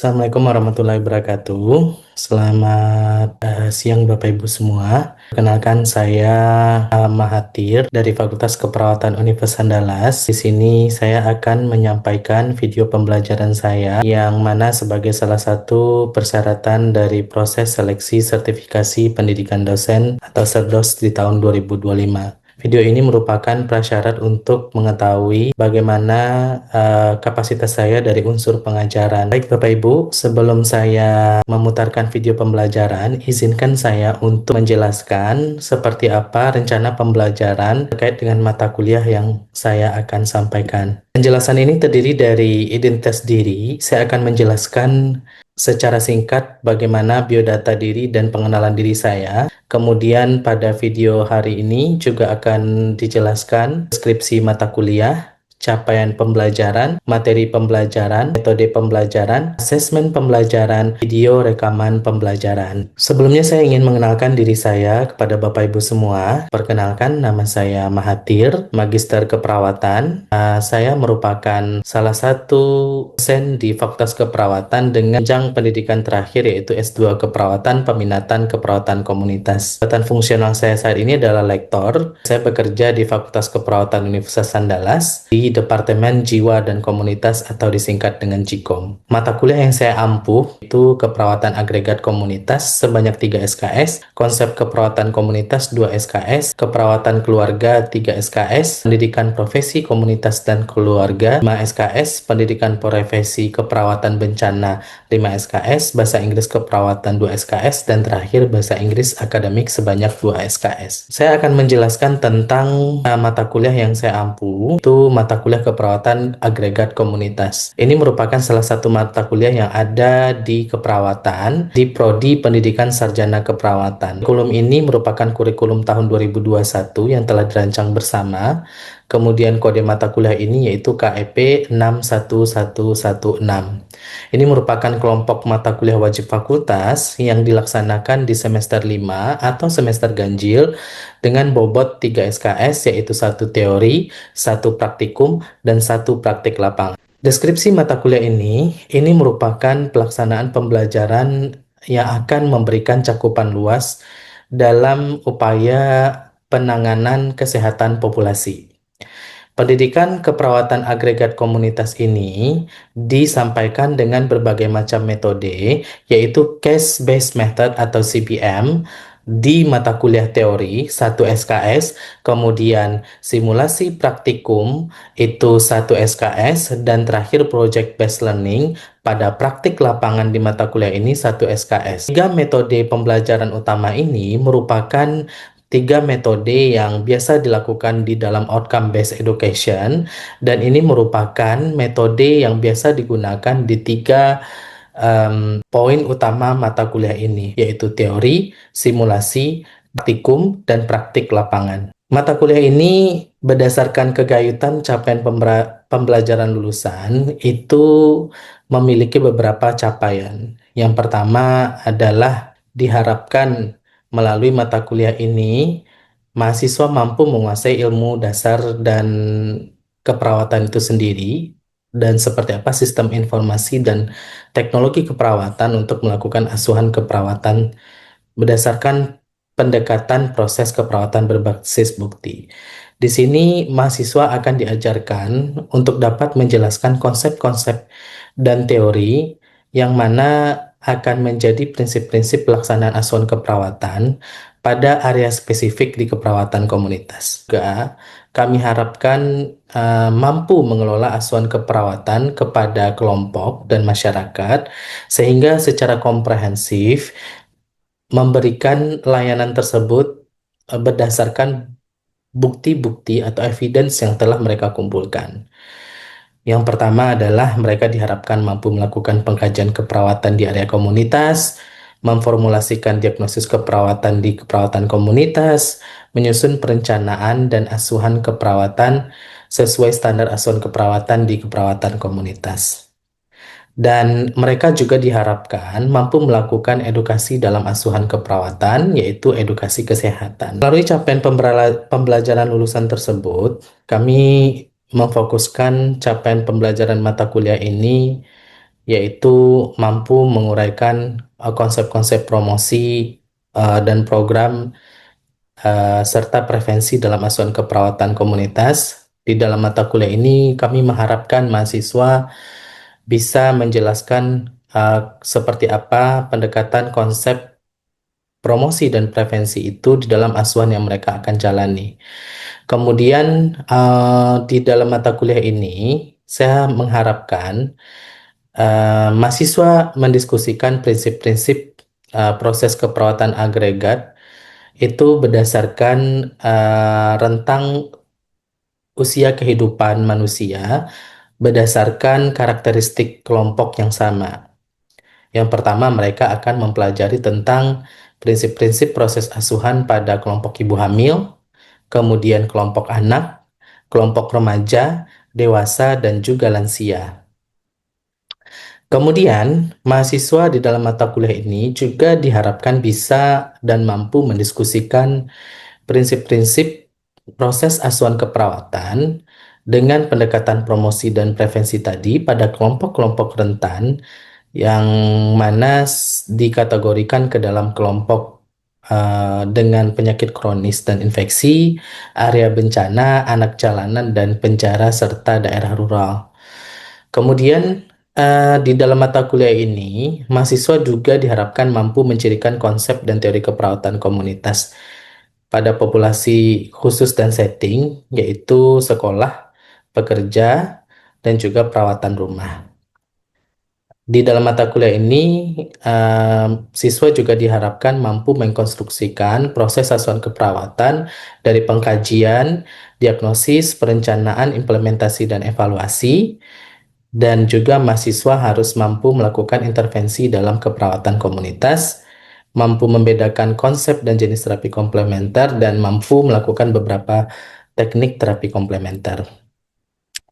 Assalamualaikum warahmatullahi wabarakatuh. Selamat siang Bapak Ibu semua. Perkenalkan saya Mahathir dari Fakultas Keperawatan Universitas Andalas. Di sini saya akan menyampaikan video pembelajaran saya yang mana sebagai salah satu persyaratan dari proses seleksi sertifikasi pendidikan dosen atau SERDOS di tahun 2025. Video ini merupakan prasyarat untuk mengetahui bagaimana kapasitas saya dari unsur pengajaran. Baik Bapak Ibu, sebelum saya memutarkan video pembelajaran, izinkan saya untuk menjelaskan seperti apa rencana pembelajaran terkait dengan mata kuliah yang saya akan sampaikan. Penjelasan ini terdiri dari identitas diri. Saya akan menjelaskan secara singkat bagaimana biodata diri dan pengenalan diri saya. Kemudian pada video hari ini juga akan dijelaskan deskripsi mata kuliah, capaian pembelajaran, materi pembelajaran, metode pembelajaran, asesmen pembelajaran, video rekaman pembelajaran. Sebelumnya saya ingin mengenalkan diri saya kepada Bapak Ibu semua. Perkenalkan, nama saya Mahathir, Magister Keperawatan. Saya merupakan salah satu dosen di Fakultas Keperawatan dengan jenjang pendidikan terakhir yaitu S2 Keperawatan, Peminatan Keperawatan Komunitas. Jabatan fungsional saya saat ini adalah lektor. Saya bekerja di Fakultas Keperawatan Universitas Andalas di Departemen Jiwa dan Komunitas atau disingkat dengan JIKOM. Mata kuliah yang saya ampuh itu keperawatan agregat komunitas sebanyak 3 SKS, konsep keperawatan komunitas 2 SKS, keperawatan keluarga 3 SKS, pendidikan profesi komunitas dan keluarga 5 SKS, pendidikan profesi keperawatan bencana 5 SKS, bahasa Inggris keperawatan 2 SKS, dan terakhir bahasa Inggris akademik sebanyak 2 SKS. Saya akan menjelaskan tentang mata kuliah yang saya ampuh, itu mata kuliah keperawatan agregat komunitas. Ini merupakan salah satu mata kuliah yang ada di keperawatan di Prodi Pendidikan Sarjana Keperawatan. Kurikulum ini merupakan kurikulum tahun 2021 yang telah dirancang bersama. Kemudian kode mata kuliah ini yaitu KEP 61116. Ini merupakan kelompok mata kuliah wajib fakultas yang dilaksanakan di semester 5 atau semester ganjil dengan bobot 3 SKS yaitu 1 teori, 1 praktikum, dan 1 praktik lapangan. Deskripsi mata kuliah ini merupakan pelaksanaan pembelajaran yang akan memberikan cakupan luas dalam upaya penanganan kesehatan populasi. Pendidikan keperawatan agregat komunitas ini disampaikan dengan berbagai macam metode, yaitu Case-Based Method atau CBM, di mata kuliah teori 1 SKS, kemudian simulasi praktikum itu 1 SKS, dan terakhir Project Based Learning pada praktik lapangan di mata kuliah ini 1 SKS. Tiga metode pembelajaran utama ini merupakan 3 metode yang biasa dilakukan di dalam outcome based education, dan ini merupakan metode yang biasa digunakan di 3 poin utama mata kuliah ini, yaitu teori, simulasi, praktikum, dan praktik lapangan. Mata kuliah ini berdasarkan kegayutan capaian pembelajaran lulusan itu memiliki beberapa capaian. Yang pertama adalah diharapkan melalui mata kuliah ini, mahasiswa mampu menguasai ilmu dasar dan keperawatan itu sendiri, dan seperti apa sistem informasi dan teknologi keperawatan untuk melakukan asuhan keperawatan berdasarkan pendekatan proses keperawatan berbasis bukti. Di sini mahasiswa akan diajarkan untuk dapat menjelaskan konsep-konsep dan teori yang mana akan menjadi prinsip-prinsip pelaksanaan asuhan keperawatan pada area spesifik di keperawatan komunitas. Juga, kami harapkan mampu mengelola asuhan keperawatan kepada kelompok dan masyarakat sehingga secara komprehensif memberikan layanan tersebut berdasarkan bukti-bukti atau evidence yang telah mereka kumpulkan. Yang pertama adalah mereka diharapkan mampu melakukan pengkajian keperawatan di area komunitas, memformulasikan diagnosis keperawatan di keperawatan komunitas, menyusun perencanaan dan asuhan keperawatan sesuai standar asuhan keperawatan di keperawatan komunitas. Dan mereka juga diharapkan mampu melakukan edukasi dalam asuhan keperawatan, yaitu edukasi kesehatan. Melalui capaian pembelajaran lulusan tersebut, kami memfokuskan capaian pembelajaran mata kuliah ini yaitu mampu menguraikan konsep-konsep promosi dan program serta prevensi dalam asuhan keperawatan komunitas. Di dalam mata kuliah ini, kami mengharapkan mahasiswa bisa menjelaskan seperti apa pendekatan konsep promosi dan prevensi itu di dalam asuhan yang mereka akan jalani. Kemudian di dalam mata kuliah ini, saya mengharapkan mahasiswa mendiskusikan prinsip-prinsip proses keperawatan agregat itu berdasarkan rentang usia kehidupan manusia berdasarkan karakteristik kelompok yang sama. Yang pertama, mereka akan mempelajari tentang prinsip-prinsip proses asuhan pada kelompok ibu hamil, kemudian kelompok anak, kelompok remaja, dewasa, dan juga lansia. Kemudian, mahasiswa di dalam mata kuliah ini juga diharapkan bisa dan mampu mendiskusikan prinsip-prinsip proses asuhan keperawatan dengan pendekatan promosi dan prevensi tadi pada kelompok-kelompok rentan yang mana dikategorikan ke dalam kelompok dengan penyakit kronis dan infeksi, area bencana, anak jalanan, dan penjara, serta daerah rural. Kemudian, di dalam mata kuliah ini, mahasiswa juga diharapkan mampu mencirikan konsep dan teori keperawatan komunitas pada populasi khusus dan setting, yaitu sekolah, pekerja, dan juga perawatan rumah. Di dalam mata kuliah ini, siswa juga diharapkan mampu mengkonstruksikan proses asuhan keperawatan dari pengkajian, diagnosis, perencanaan, implementasi, dan evaluasi. Dan juga mahasiswa harus mampu melakukan intervensi dalam keperawatan komunitas, mampu membedakan konsep dan jenis terapi komplementer, dan mampu melakukan beberapa teknik terapi komplementer.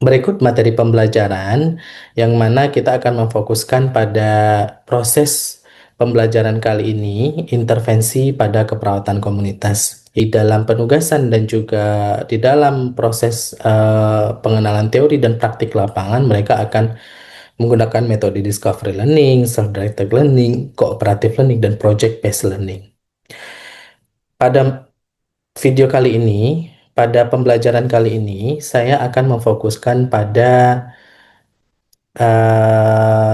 Berikut materi pembelajaran yang mana kita akan memfokuskan pada proses pembelajaran kali ini, intervensi pada keperawatan komunitas. Di dalam penugasan dan juga di dalam proses pengenalan teori dan praktik lapangan, mereka akan menggunakan metode discovery learning, self-directed learning, cooperative learning, dan project-based learning. Pada video kali ini, pada pembelajaran kali ini, saya akan memfokuskan pada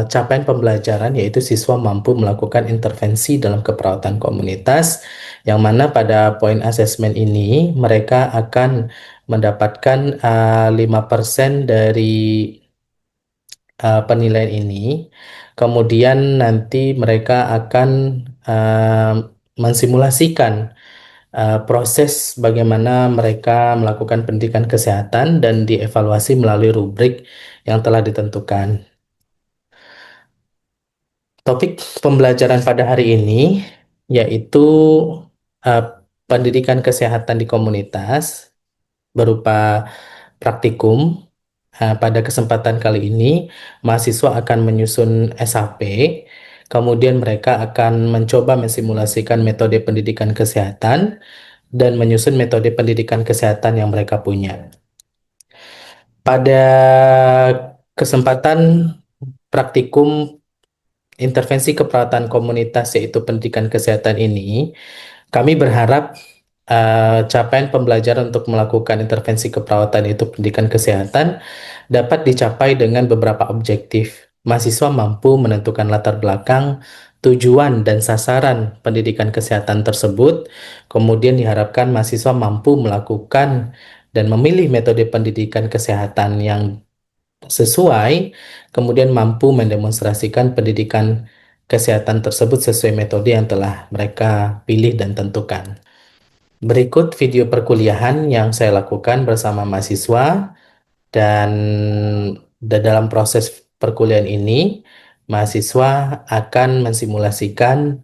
capaian pembelajaran, yaitu siswa mampu melakukan intervensi dalam keperawatan komunitas, yang mana pada poin asesmen ini mereka akan mendapatkan 5% dari penilaian ini. Kemudian nanti mereka akan mensimulasikan proses bagaimana mereka melakukan pendidikan kesehatan dan dievaluasi melalui rubrik yang telah ditentukan. Topik pembelajaran pada hari ini yaitu pendidikan kesehatan di komunitas berupa praktikum. Pada kesempatan kali ini, mahasiswa akan menyusun SHP, kemudian mereka akan mencoba mensimulasikan metode pendidikan kesehatan dan menyusun metode pendidikan kesehatan yang mereka punya. Pada kesempatan praktikum intervensi keperawatan komunitas yaitu pendidikan kesehatan ini, kami berharap capaian pembelajaran untuk melakukan intervensi keperawatan yaitu pendidikan kesehatan dapat dicapai dengan beberapa objektif. Mahasiswa mampu menentukan latar belakang, tujuan, dan sasaran pendidikan kesehatan tersebut. Kemudian diharapkan mahasiswa mampu melakukan dan memilih metode pendidikan kesehatan yang sesuai, kemudian mampu mendemonstrasikan pendidikan kesehatan tersebut sesuai metode yang telah mereka pilih dan tentukan. Berikut video perkuliahan yang saya lakukan bersama mahasiswa, dan dalam proses perkuliahan ini, mahasiswa akan mensimulasikan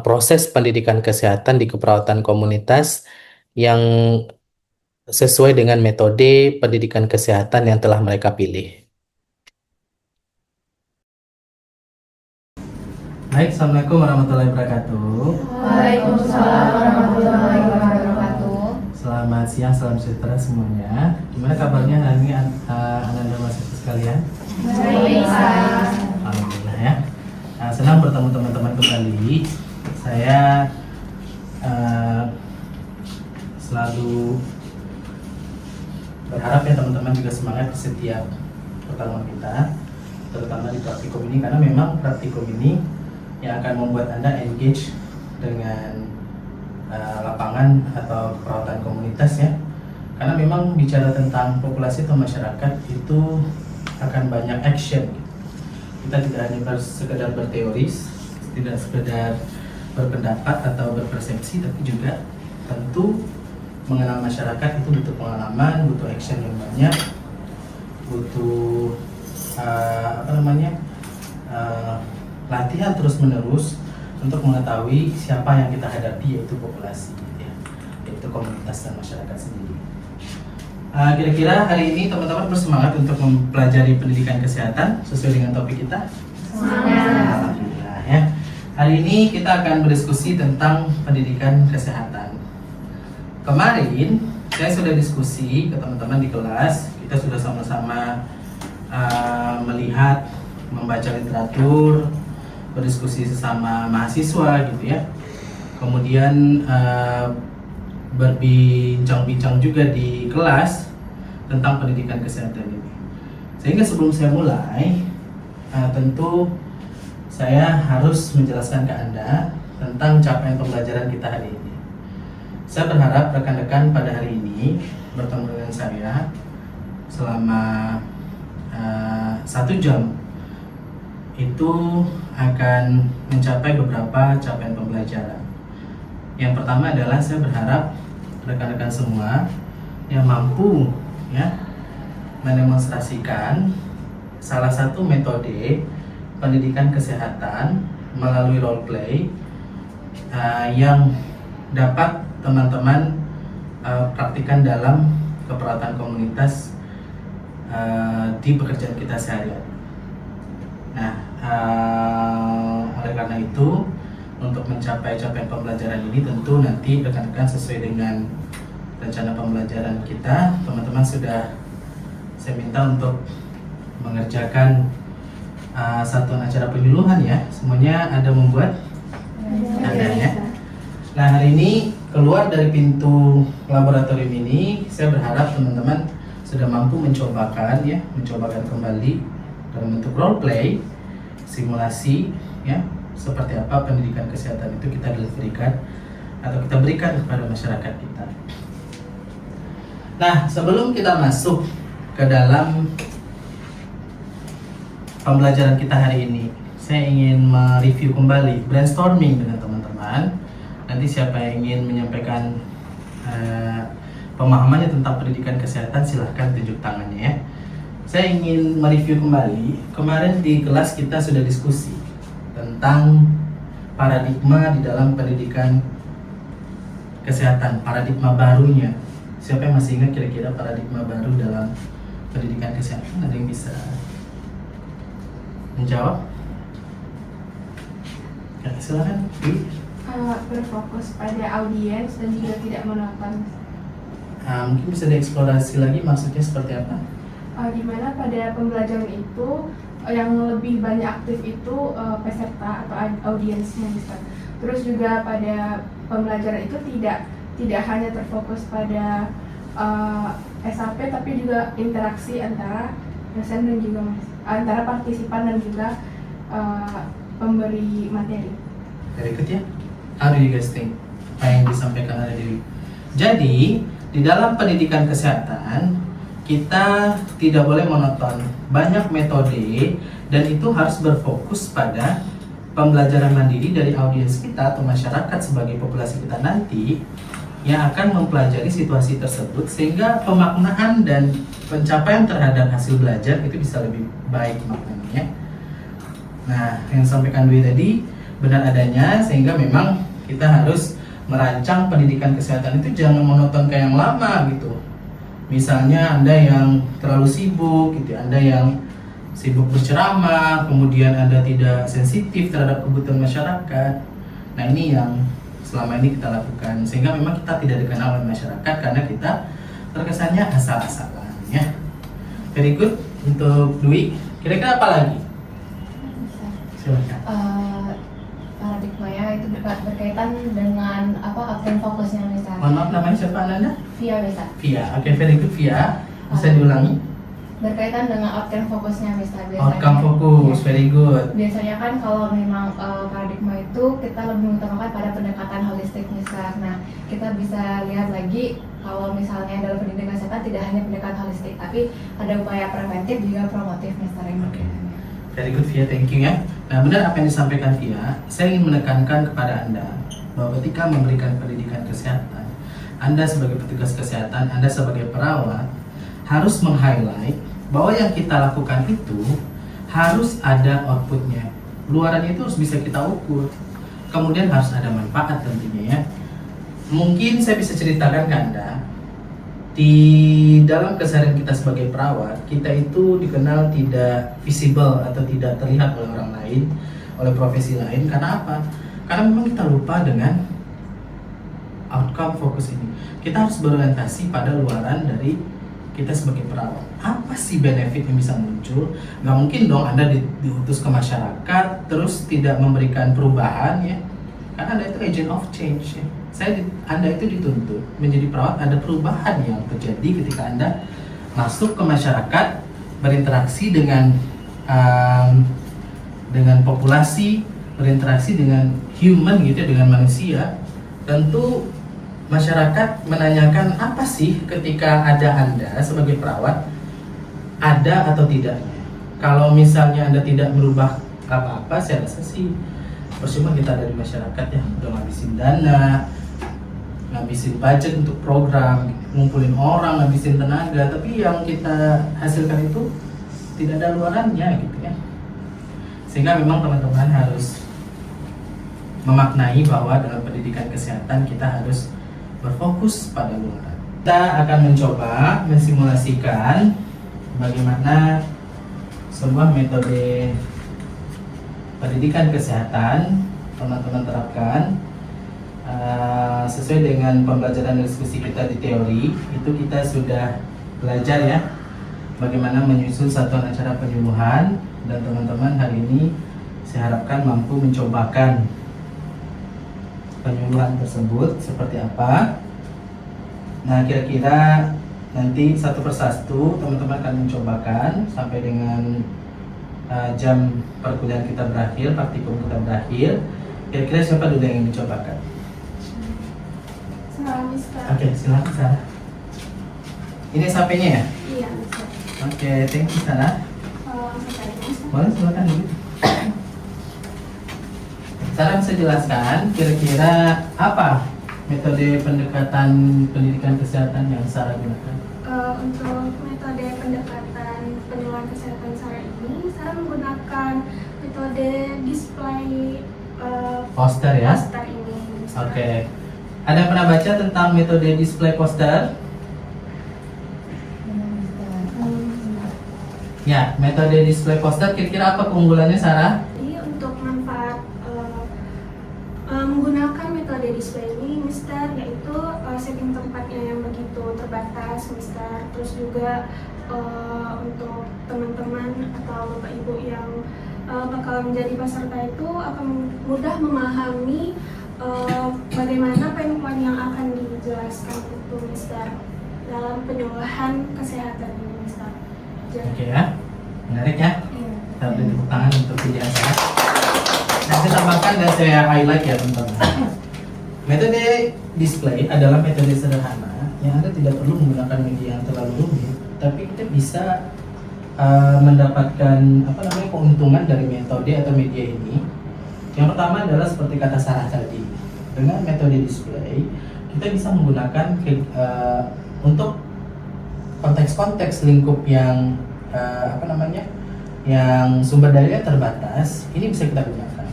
proses pendidikan kesehatan di keperawatan komunitas yang sesuai dengan metode pendidikan kesehatan yang telah mereka pilih. Baik, Assalamualaikum warahmatullahi wabarakatuh. Waalaikumsalam warahmatullahi wabarakatuh. Selamat siang, salam sejahtera semuanya. Gimana kabarnya hari ini Ananda mahasiswa sekalian? Baik, Alhamdulillah ya. Nah, senang bertemu teman-teman kembali. Saya selalu berharap ya teman-teman juga semangat di setiap pertemuan kita, terutama di praktikum ini, karena memang praktikum ini yang akan membuat Anda engage dengan lapangan atau keperawatan komunitas ya. Karena memang bicara tentang populasi atau masyarakat itu akan banyak action. Kita tidak hanya sekedar berteoris, tidak sekedar berpendapat atau berpersepsi, tapi juga tentu mengenal masyarakat itu butuh pengalaman, butuh action yang banyak, butuh latihan terus menerus untuk mengetahui siapa yang kita hadapi, yaitu populasi, ya, yaitu komunitas dan masyarakat sendiri. Kira-kira hari ini teman-teman bersemangat untuk mempelajari pendidikan kesehatan sesuai dengan topik kita? Semangat. Alhamdulillah ya. Hari ini kita akan berdiskusi tentang pendidikan kesehatan. Kemarin saya sudah diskusi ke teman-teman di kelas. Kita sudah sama-sama melihat, membaca literatur, berdiskusi sesama mahasiswa gitu ya. Kemudian berbincang-bincang juga di kelas tentang pendidikan kesehatan ini. Sehingga sebelum saya mulai, tentu saya harus menjelaskan ke Anda tentang capaian pembelajaran kita hari ini. Saya berharap rekan-rekan pada hari ini bertemu dengan saya selama 1 jam itu akan mencapai beberapa capaian pembelajaran. Yang pertama adalah saya berharap rekan-rekan semua yang mampu ya mendemonstrasikan salah satu metode pendidikan kesehatan melalui role play yang dapat teman-teman praktikkan dalam keperawatan komunitas di pekerjaan kita sehari-hari. Nah, oleh karena itu, untuk mencapai capaian pembelajaran ini tentu nanti rekan-rekan sesuai dengan rencana pembelajaran kita, teman-teman sudah saya minta untuk mengerjakan satuan acara penyuluhan ya. Semuanya ada membuat? Ada ya. Nah, hari ini keluar dari pintu laboratorium ini, saya berharap teman-teman sudah mampu mencobakan kembali dalam bentuk role play, simulasi ya, seperti apa pendidikan kesehatan itu kita deliverykan atau kita berikan kepada masyarakat kita. Nah, sebelum kita masuk ke dalam pembelajaran kita hari ini, saya ingin mereview kembali, brainstorming dengan teman-teman. Nanti siapa yang ingin menyampaikan pemahamannya tentang pendidikan kesehatan, silahkan tunjuk tangannya ya. Saya ingin mereview kembali, kemarin di kelas kita sudah diskusi tentang paradigma di dalam pendidikan kesehatan, paradigma barunya. Siapa yang masih ingat kira-kira paradigma baru dalam pendidikan kesehatan? Ada yang bisa menjawab? Ya, silakan. Berfokus pada audiens dan juga tidak monoton. Mungkin bisa dieksplorasi lagi maksudnya seperti apa? Di mana pada pembelajaran itu yang lebih banyak aktif itu peserta atau audiensnya bisa. Terus juga pada pembelajaran itu tidak hanya terfokus pada SAP, tapi juga interaksi antara dosen dan juga antara partisipan dan juga pemberi materi. Very good ya. How do you guys think? Apa yang disampaikan oleh Dewi? Jadi di dalam pendidikan kesehatan kita tidak boleh monoton, banyak metode, dan itu harus berfokus pada pembelajaran mandiri dari audiens kita atau masyarakat sebagai populasi kita nanti yang akan mempelajari situasi tersebut, sehingga pemaknaan dan pencapaian terhadap hasil belajar itu bisa lebih baik maknanya. Nah, yang disampaikan Dwi tadi benar adanya, sehingga memang kita harus merancang pendidikan kesehatan itu jangan monoton kayak yang lama gitu. Misalnya Anda yang terlalu sibuk gitu, Anda yang sibuk berceramah, kemudian Anda tidak sensitif terhadap kebutuhan masyarakat. Nah, ini yang selama ini kita lakukan, sehingga memang kita tidak dikenal oleh masyarakat karena kita terkesannya asal-asalan ya. Very good untuk Dwi. Kira-kira apa lagi? Silakan. Paradigmanya itu berkaitan dengan outcome fokusnya misalnya. Mohon maaf, namanya siapa Anda? Via bisa. Via. Oke, very good Via. Bisa diulangi? Berkaitan dengan outcome fokusnya misalnya. Outcome fokus, very good. Biasanya kan kalau memang paradigma itu kita lebih mengutamakan pada pendekatan holistik misalnya. Nah, kita bisa lihat lagi kalau misalnya dalam pendidikan kesehatan tidak hanya pendekatan holistik, tapi ada upaya preventif juga promotif misalnya. Oke. Very good Via, thank you ya. Nah, benar apa yang disampaikan Via. Saya ingin menekankan kepada Anda bahwa ketika memberikan pendidikan kesehatan, Anda sebagai petugas kesehatan, Anda sebagai perawat harus meng-highlight bahwa yang kita lakukan itu harus ada outputnya. Luarannya itu harus bisa kita ukur. Kemudian harus ada manfaat tentunya ya. Mungkin saya bisa ceritakan ke Anda, di dalam keseharian kita sebagai perawat, kita itu dikenal tidak visible atau tidak terlihat oleh orang lain, oleh profesi lain. Karena apa? Karena memang kita lupa dengan outcome fokus ini. Kita harus berorientasi pada luaran dari kita sebagai perawat. Apa sih benefit yang bisa muncul? Nggak mungkin dong Anda diutus ke masyarakat terus tidak memberikan perubahan ya. Karena Anda itu agent of change ya. Anda itu dituntut menjadi perawat, ada perubahan yang terjadi ketika Anda masuk ke masyarakat, berinteraksi dengan populasi, berinteraksi dengan human gitu ya, dengan manusia. Tentu masyarakat menanyakan apa sih ketika ada Anda sebagai perawat, ada atau tidaknya. Kalau misalnya Anda tidak merubah apa-apa, saya rasa sih percuma kita ada di masyarakat ya, udah ngabisin dana, ngabisin budget untuk program, ngumpulin orang, ngabisin tenaga, tapi yang kita hasilkan itu tidak ada luarannya gitu ya. Sehingga memang teman-teman harus memaknai bahwa dalam pendidikan kesehatan kita harus berfokus pada luaran. Kita akan mencoba mensimulasikan bagaimana sebuah metode pendidikan kesehatan teman-teman terapkan sesuai dengan pembelajaran diskusi kita di teori. Itu kita sudah belajar ya bagaimana menyusun satuan acara penyuluhan, dan teman-teman hari ini saya harapkan mampu mencobakan penyuluhan tersebut seperti apa. Nah, kira-kira nanti satu persatu teman-teman akan mencobakan sampai dengan jam perkuliahan kita berakhir, praktikum kita berakhir. Kira-kira siapa dulu yang ingin mencobakan? Oke, silakan Sarah. Ini SAP-nya ya? Iya, bisa. Oke, thank you Sarah. Boleh silakan dulu. Sarah bisa jelaskan kira-kira apa metode pendekatan pendidikan kesehatan yang Sarah gunakan? Untuk metode pendekatan penyuluhan kesehatan Sarah ini, Sarah menggunakan metode display Poster ya? poster ini. Oke. Ada yang pernah baca tentang metode display poster? Ya, metode display poster kira-kira apa keunggulannya Sarah? Jadi untuk manfaat menggunakan metode display ini, Mister, yaitu setting tempatnya yang begitu terbatas, Mister. Terus juga untuk teman-teman atau bapak ibu yang bakal menjadi peserta itu akan mudah memahami bagaimana poin-poin yang akan dijelaskan itu, Mister, dalam penyuluhan kesehatan ini, Mister. Oke ya, menarik ya. Iya. Kita beri tepuk tangan untuk penjelasan. Nah, saya tambahkan dan saya highlight ya teman-teman. Metode display adalah metode sederhana yang Anda tidak perlu menggunakan media yang terlalu rumit, tapi kita bisa mendapatkan keuntungan dari metode atau media ini. Yang pertama adalah seperti kata Sarah tadi, dengan metode display kita bisa menggunakan untuk konteks-konteks lingkup yang yang sumber dayanya terbatas, ini bisa kita gunakan.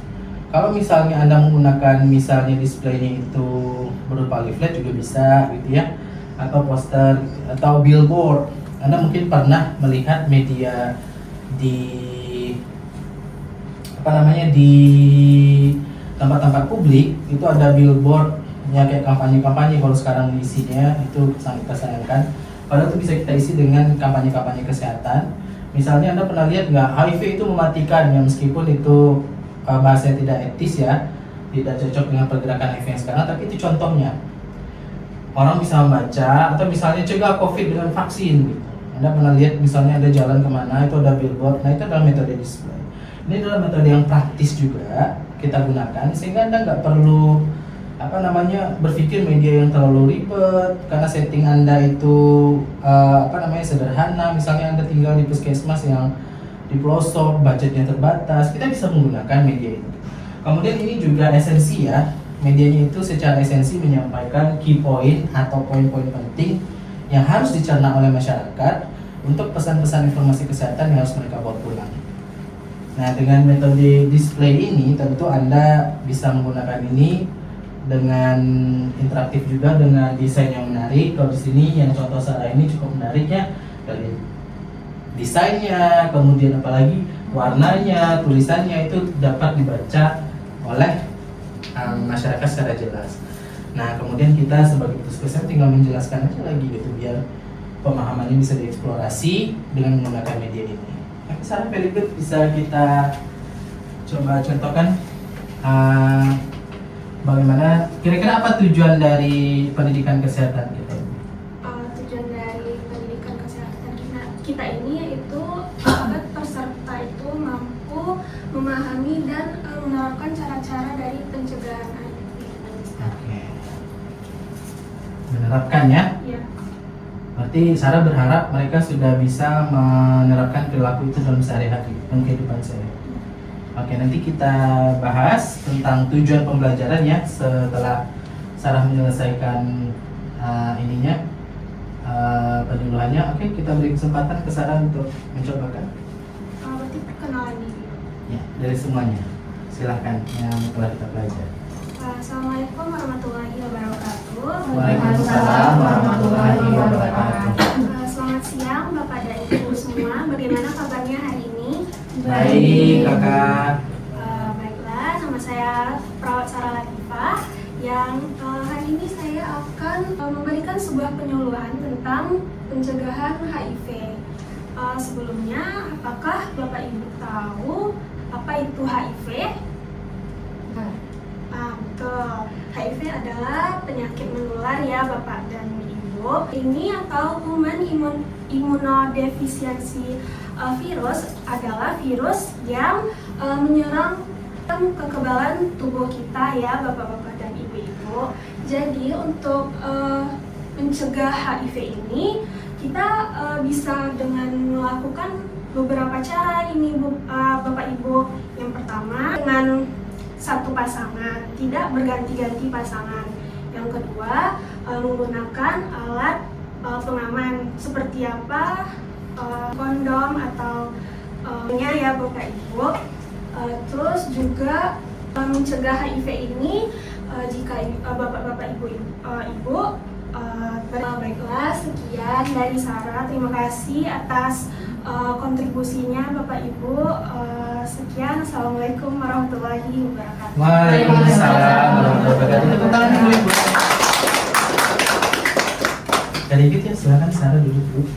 Kalau misalnya Anda menggunakan misalnya displaynya itu berupa leaflet juga bisa gitu ya, atau poster atau billboard. Anda mungkin pernah melihat media di di tempat-tempat publik itu ada billboard ya, kayak kampanye-kampanye. Kalau sekarang isinya itu sangat kita sayangkan, padahal itu bisa kita isi dengan kampanye-kampanye kesehatan. Misalnya Anda pernah lihat nggak, HIV itu mematikan ya, meskipun itu bahasanya tidak etis ya, tidak cocok dengan pergerakan HIV yang sekarang, tapi itu contohnya. Orang bisa membaca, atau misalnya cegah COVID dengan vaksin gitu. Anda pernah lihat misalnya ada jalan kemana, itu ada billboard, nah itu adalah metode display. Ini adalah metode yang praktis juga kita gunakan, sehingga Anda nggak perlu berpikir media yang terlalu ribet, karena setting Anda itu sederhana. Misalnya Anda tinggal di puskesmas yang di pelosok, budgetnya terbatas, kita bisa menggunakan media ini. Kemudian ini juga esensi ya, medianya itu secara esensi menyampaikan key point atau poin-poin penting yang harus dicerna oleh masyarakat untuk pesan-pesan informasi kesehatan yang harus mereka bawa pulang. Nah, dengan metode display ini tentu Anda bisa menggunakan ini dengan interaktif juga, dengan desain yang menarik. Kalau di sini yang contoh Sarah ini cukup menarik ya, dari desainnya, kemudian apalagi warnanya, tulisannya itu dapat dibaca oleh masyarakat secara jelas. Nah, kemudian kita sebagai petugas kesehatan tinggal menjelaskan aja lagi gitu, biar pemahamannya bisa dieksplorasi dengan menggunakan media ini. Tapi Sarah, Felix bisa kita coba contohkan bagaimana, kira-kira apa tujuan dari pendidikan kesehatan kita? Tujuan dari pendidikan kesehatan kita ini yaitu agar peserta itu mampu memahami dan menerapkan cara-cara dari pencegahan HIV. Oke. Menerapkan ya? Ya. Berarti Sarah berharap mereka sudah bisa menerapkan perilaku itu dalam sehari-hari, dalam kehidupan sehari-hari. Oke, nanti kita bahas tentang tujuan pembelajaran ya setelah Sarah menyelesaikan penyuluhannya. Oke, kita beri kesempatan ke Sarah untuk mencobakan. Berarti perkenalan diri. Ya, dari semuanya. Silahkan yang telah kita pelajari. Assalamualaikum warahmatullahi wabarakatuh. Waalaikumsalam warahmatullahi wabarakatuh. Selamat siang Bapak dan Ibu semua. Bagaimana kabarnya hari ini? Baik, Kakak. Baiklah, nama saya Perawat Sarah Latifah yang hari ini saya akan memberikan sebuah penyuluhan tentang pencegahan HIV. Sebelumnya, apakah Bapak Ibu tahu apa itu HIV? Betul. HIV adalah penyakit menular ya Bapak dan Ibu. Ini atau human immunodefisiency virus adalah virus yang menyerang kekebalan tubuh kita ya Bapak-bapak dan Ibu-ibu. Jadi untuk mencegah HIV ini kita bisa dengan melakukan beberapa cara ini Bapak Ibu. Yang pertama dengan satu pasangan, tidak berganti-ganti pasangan. Yang kedua, menggunakan alat pengaman seperti apa, kondom atau ya Bapak Ibu. Terus juga mencegah HIV ini jika Bapak Ibu baiklah, sekian dari Sarah. Terima kasih atas kontribusinya Bapak Ibu. Sekian, Assalamualaikum warahmatullahi wabarakatuh. Waalaikumsalam warahmatullahi wabarakatuh. Tepuk tangan dulu Ibu. Dari Ibu ya, silakan Sarah duduk dulu.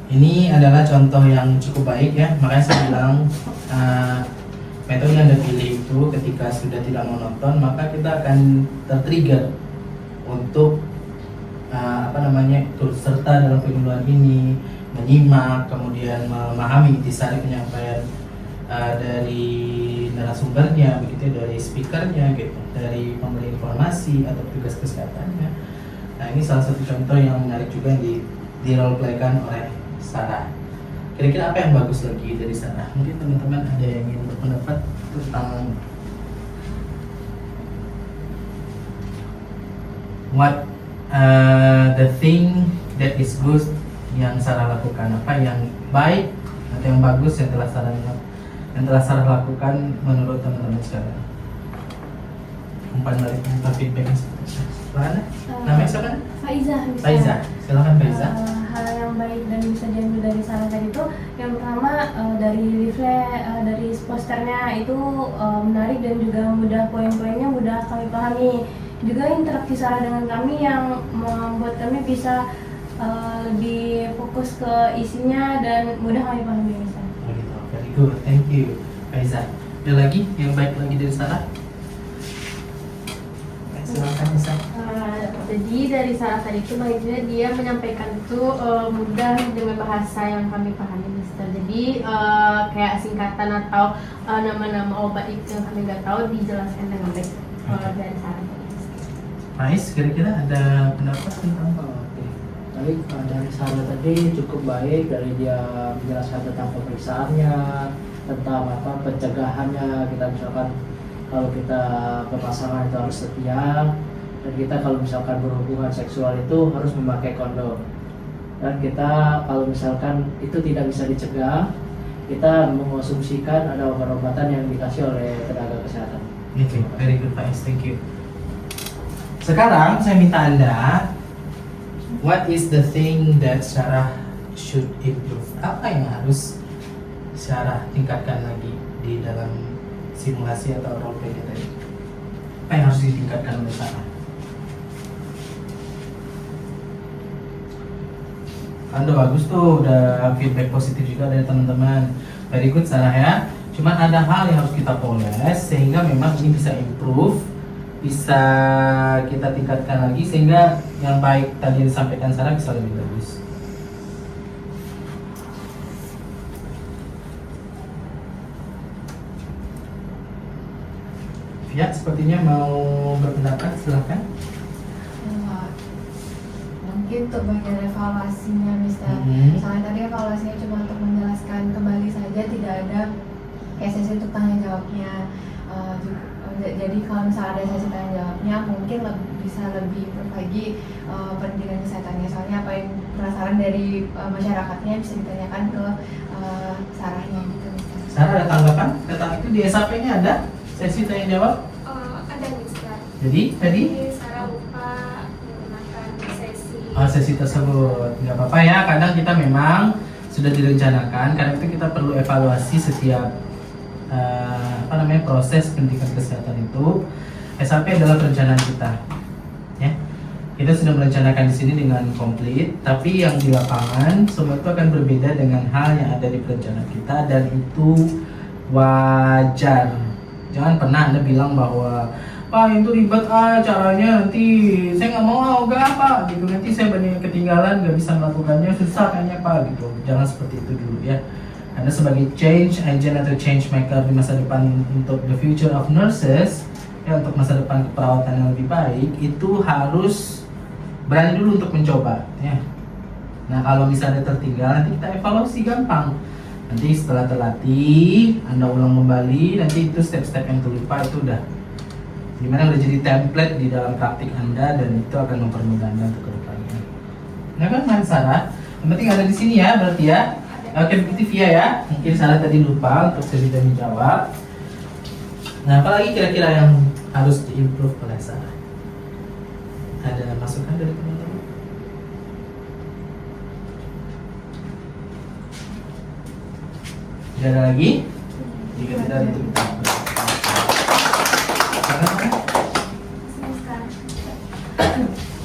Ini adalah contoh yang cukup baik ya, makanya saya bilang metode yang Anda pilih itu ketika sudah tidak monoton, maka kita akan tertrigger untuk turut serta dalam penyuluhan ini, menyimak, kemudian memahami intisari penyampaian dari narasumbernya, begitu, dari speakernya, gitu, dari pemberi informasi atau petugas kesehatannya. Nah, ini salah satu contoh yang menarik juga yang di role playkan oleh Sarah. Kira-kira apa yang bagus lagi dari Sarah? Mungkin teman-teman ada yang ingin berpendapat tentang what the thing that is good yang Sarah lakukan, apa yang baik atau yang bagus yang telah Sarah lakukan menurut teman-teman sekalian. Umpan balik, umpan feedback. Mana? Namanya siapa? Faiza. Silakan Faiza. Hal yang baik dan bisa diambil dari Sarah tadi itu, yang pertama dari leaflet, dari posternya itu menarik dan juga mudah, poin-poinnya mudah kami pahami. Juga interaksi Sarah dengan kami yang membuat kami bisa lebih fokus ke isinya dan mudah kami pahami. Oh gitu, very good, thank you Faiza. Ada lagi yang baik lagi dari Sarah? Silakan Isa. Jadi dari Sarah tadi itu paling tidak dia menyampaikan itu mudah dengan bahasa yang kami pahami, Mister. Jadi kayak singkatan atau nama-nama obat itu yang kami nggak tahu dijelaskan dengan baik dari Sarah tadi. Faiz, kira-kira ada pendapat tentang Oke. Baik, dari Sarah tadi cukup baik, dari dia menjelaskan tentang pemeriksaannya, tentang pencegahannya. Kita misalkan kalau kita berpasangan itu harus setia, dan kita kalau misalkan berhubungan seksual itu harus memakai kondom. Dan kita kalau misalkan itu tidak bisa dicegah, kita mengonsumsikan ada obat-obatan yang dikasih oleh tenaga kesehatan. Oke, very good Faiz, thank you. Sekarang saya minta Anda, what is the thing that Sarah should improve? Apa yang harus Sarah tingkatkan lagi di dalam simulasi atau role play tadi? Apa yang harus ditingkatkan oleh Sarah? Anda bagus tuh, udah feedback positif juga dari teman-teman. Very good Sarah ya. Cuman ada hal yang harus kita poles sehingga memang ini bisa improve, bisa kita tingkatkan lagi sehingga yang baik tadi yang disampaikan Sarah bisa lebih bagus. Ya, sepertinya mau berpendapat, silahkan. Mungkin untuk bagian evaluasinya, Mister. Soalnya tadi evaluasinya cuma untuk menjelaskan kembali saja, tidak ada kayak sesi untuk tanya jawabnya. Jadi kalau misalnya ada sesi tanya jawabnya, mungkin bisa lebih lagi pendidikan kesehatannya. Soalnya apa yang penasaran dari masyarakatnya bisa ditanyakan ke Sarahnya gitu, Mister. Sarah ada tanggapan tentang itu di SAP-nya ada sesi tanya jawab? Ada Mister. Jadi tadi Sarah lupa menggunakan sesi. sesi tersebut nggak apa-apa ya, kadang kita memang sudah direncanakan karena itu kita perlu evaluasi setiap proses pendidikan kesehatan itu. SAP adalah perencanaan kita ya, kita sudah merencanakan di sini dengan komplit, tapi yang di lapangan semua itu akan berbeda dengan hal yang ada di perencanaan kita, dan itu wajar. Jangan pernah Anda bilang bahwa Pak itu ribet caranya, nanti saya nggak mau enggak apa gitu, nanti saya banyak ketinggalan, nggak bisa melakukannya, susah kayaknya Pak gitu. Jangan seperti itu dulu ya. Anda sebagai change agent atau change maker di masa depan untuk the future of nurses ya, untuk masa depan keperawatan yang lebih baik, itu harus berani dulu untuk mencoba ya. Nah kalau misalnya tertinggal, nanti kita evaluasi gampang. Nanti setelah terlatih, Anda ulang kembali, nanti itu step-step yang terlupa itu udah dimana udah jadi template di dalam praktik Anda, dan itu akan mempermudah Anda untuk kedepannya. Nah kan Sarah, yang penting ada di sini ya berarti ya. Oke, begitu Via ya. Mungkin Sarah tadi lupa untuk sesi tanya jawab. Nah, apalagi kira-kira yang harus diimprove oleh Sarah? Ada masukan dari teman-teman? Tidak ada lagi? Jika tidak, itu kita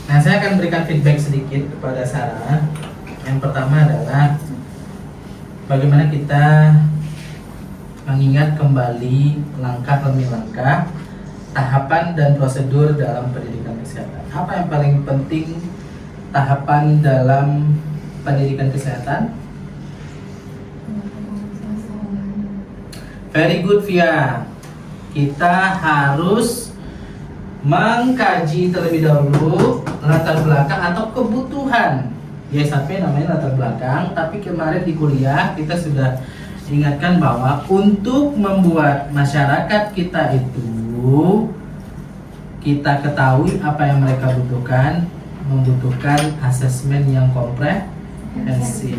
Nah, saya akan berikan feedback sedikit kepada Sarah. Yang pertama adalah bagaimana kita mengingat kembali langkah demi langkah, tahapan dan prosedur dalam pendidikan kesehatan. Apa yang paling penting tahapan dalam pendidikan kesehatan? Very good Via. Kita harus mengkaji terlebih dahulu latar belakang atau kebutuhan. Di SAP namanya latar belakang, tapi kemarin di kuliah kita sudah ingatkan bahwa untuk membuat masyarakat kita itu kita ketahui apa yang mereka butuhkan, membutuhkan asesmen yang komprehensif.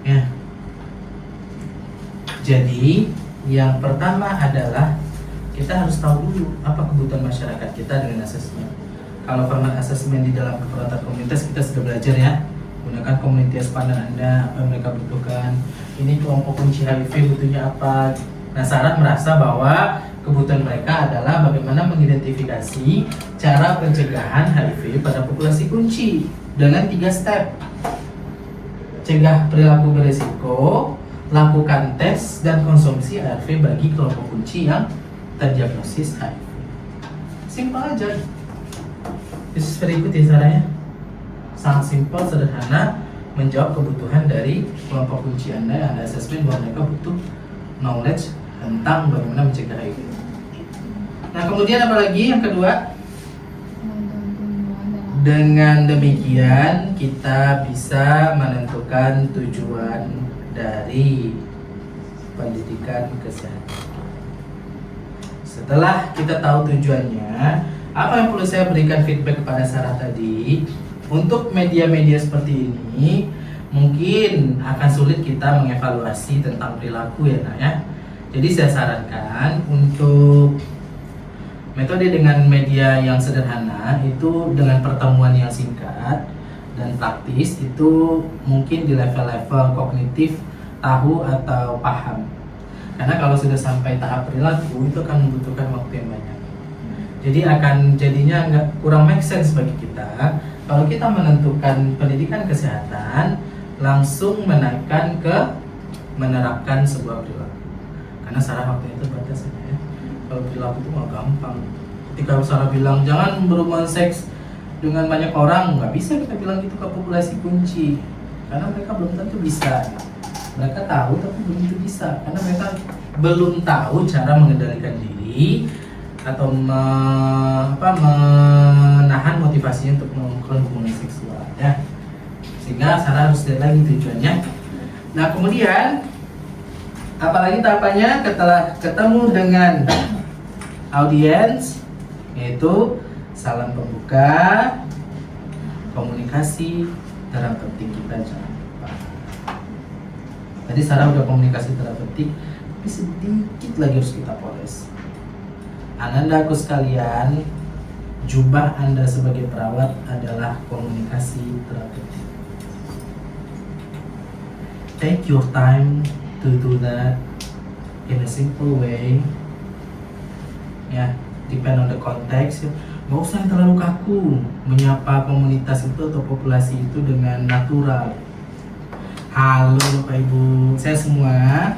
Ya. Jadi yang pertama adalah kita harus tahu dulu apa kebutuhan masyarakat kita dengan asesmen. Kalau format asesmen di dalam keperawatan komunitas kita sudah belajar ya, gunakan komunitas pandang Anda, apa yang mereka butuhkan. Ini kelompok kunci HIV butuhnya apa. Nah, Sarah merasa bahwa kebutuhan mereka adalah bagaimana mengidentifikasi cara pencegahan HIV pada populasi kunci dengan 3 step. cegah perilaku berisiko, lakukan tes dan konsumsi ARV bagi kelompok kunci yang terdiagnosis HIV. Simpel aja. This is very good ya caranya. Sangat simpel, sederhana, menjawab kebutuhan dari kelompok kunci Anda yang Anda assessment bahwa mereka butuh knowledge tentang bagaimana mencegah HIV. Nah, kemudian apa lagi yang kedua? Dengan demikian kita bisa menentukan tujuan dari pendidikan kesehatan. Setelah kita tahu tujuannya, apa yang perlu saya berikan feedback kepada Sarah tadi? Untuk media-media seperti ini mungkin akan sulit kita mengevaluasi tentang perilaku ya Nak ya. Jadi saya sarankan untuk metode dengan media yang sederhana itu dengan pertemuan yang singkat dan praktis itu mungkin di level-level kognitif tahu atau paham. Karena kalau sudah sampai tahap perilaku itu akan membutuhkan waktu yang banyak. Jadi akan jadinya kurang make sense bagi kita kalau kita menentukan pendidikan kesehatan langsung menaikkan ke menerapkan sebuah perilaku. Karena Sarah waktu itu batasnya ya. Kalau perilaku itu nggak gampang. Ketika Sarah bilang jangan berhubungan seks dengan banyak orang, nggak bisa kita bilang gitu ke populasi kunci, karena mereka belum tentu bisa. Mereka tahu tapi belum tentu bisa, karena mereka belum tahu cara mengendalikan diri atau menahan motivasinya untuk melakukan hubungan seksual ya. Sehingga Sarah harus lihat lagi tujuannya. Nah kemudian apalagi tahapannya setelah ketemu dengan audiens, yaitu salam pembuka, komunikasi terang penting kita jangan lupa. Tadi Sarah udah komunikasi terang penting, tapi sedikit lagi harus kita poles. Anandaku sekalian, jubah Anda sebagai perawat adalah komunikasi terang penting. Take your time to do that in a simple way. Ya, depend on the context. Gak usah yang terlalu kaku menyapa komunitas itu atau populasi itu dengan natural. Halo Bapak Ibu, saya semua.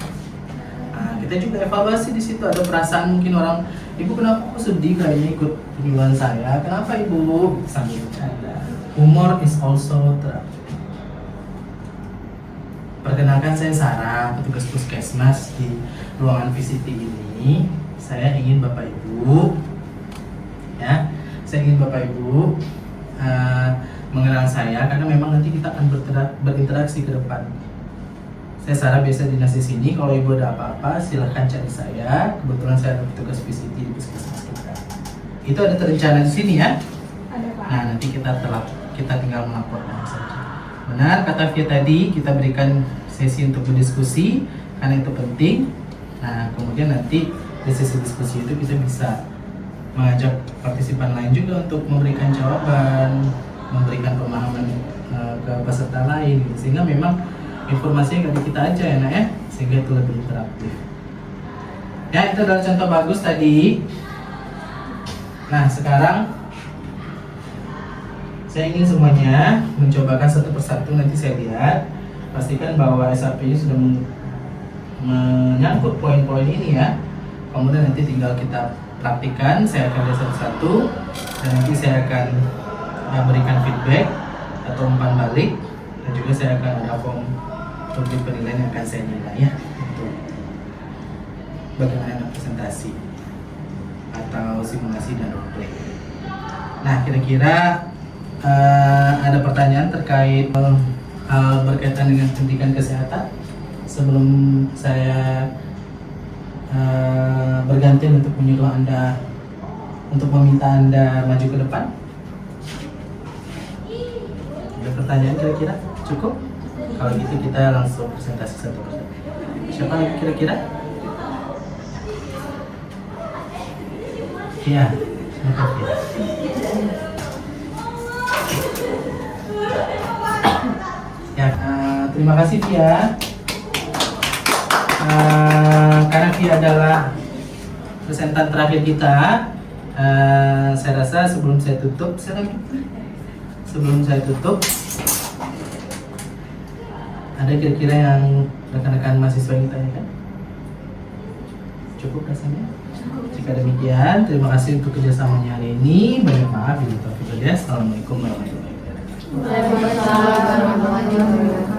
Nah, kita juga evaluasi di situ. Ada perasaan mungkin orang, Ibu kenapa kok sedih kayaknya ikut penyuluhan saya? Kenapa Ibu? Sambil bercanda. Humor is also therapy. Perkenalkan saya Sarah, petugas puskesmas di ruangan VCT ini. Saya ingin Bapak Ibu, ya, saya ingin Bapak Ibu mengenal saya karena memang nanti kita akan berinteraksi ke depan. Saya Sarah, biasa dinas di sini. Kalau Ibu ada apa-apa, silahkan cari saya. Kebetulan saya ada petugas VCT di puskesmas kita. Itu ada terencana di sini ya. Ada Pak. Nah nanti kita tinggal melaporkan saja. Benar kata Via tadi, kita berikan sesi untuk berdiskusi karena itu penting. Nah kemudian nanti di sesi diskusi itu kita bisa mengajak partisipan lain juga untuk memberikan jawaban, memberikan pemahaman ke peserta lain, sehingga memang informasinya dari kita aja ya Nak ya, sehingga itu lebih interaktif. Ya itu adalah contoh bagus tadi. Nah sekarang saya ingin semuanya mencobakan satu persatu, nanti saya lihat, pastikan bahwa SAP-nya sudah menyangkut poin-poin ini ya. Kemudian nanti tinggal kita praktikan, saya akan lihat satu-satu dan nanti saya akan berikan feedback atau umpan balik, dan juga saya akan ada form untuk penilaian yang akan saya nilai ya untuk bagaimana presentasi atau simulasi dan role play. Nah kira-kira ada pertanyaan terkait hal berkaitan dengan pendidikan kesehatan sebelum saya berganti untuk menyuruh Anda, untuk meminta Anda maju ke depan? Ada pertanyaan kira-kira? Cukup? Kalau gitu kita langsung presentasi satu persatu. Siapa lagi kira-kira? Iya, silakan Via. Ya, terima kasih Via. Karena Via adalah presentan terakhir kita, saya rasa sebelum saya tutup, Ada kira-kira yang rekan-rekan mahasiswa yang ditanyakan? Cukup rasanya? Jika demikian, terima kasih untuk kerjasamanya hari ini. Banyak maaf. Assalamualaikum warahmatullahi wabarakatuh. Waalaikumsalam warahmatullahi wabarakatuh.